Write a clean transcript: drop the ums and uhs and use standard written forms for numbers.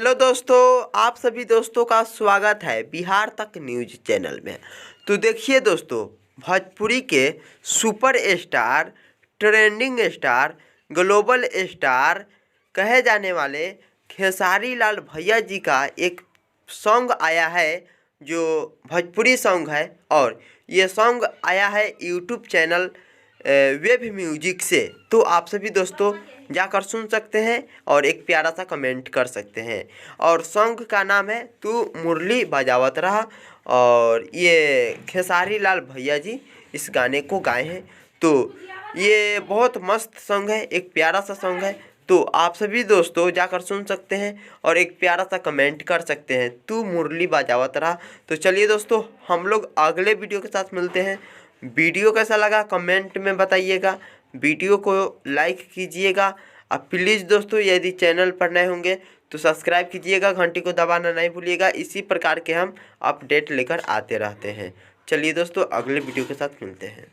Hello दोस्तों, आप सभी दोस्तों का स्वागत है बिहार तक न्यूज चैनल में। तो देखिए दोस्तों, भोजपुरी के super star, trending star, global star कहे जाने वाले खेसारी लाल भैया जी का एक सॉन्ग आया है जो भोजपुरी सॉन्ग है। और ये सॉन्ग आया है यूट्यूब चैनल वेब म्यूजिक से। तो आप सभी दोस्तों जाकर सुन सकते हैं और एक प्यारा सा कमेंट कर सकते हैं। और सॉन्ग का नाम है तू मुरली बजावत रहा, और ये खेसारी लाल भैया जी इस गाने को गाए हैं। तो ये बहुत मस्त सॉन्ग है, एक प्यारा सा सॉन्ग है। तो आप सभी दोस्तों जाकर सुन सकते हैं और एक प्यारा सा कमेंट कर सकते हैं, तू मुरली बजावत रहा। तो चलिए दोस्तों, हम लोग अगले वीडियो के साथ मिलते हैं। वीडियो कैसा लगा कमेंट में बताइएगा, वीडियो को लाइक कीजिएगा। अब प्लीज़ दोस्तों, यदि चैनल पर नए होंगे तो सब्सक्राइब कीजिएगा, घंटी को दबाना नहीं भूलिएगा। इसी प्रकार के हम अपडेट लेकर आते रहते हैं। चलिए दोस्तों, अगले वीडियो के साथ मिलते हैं।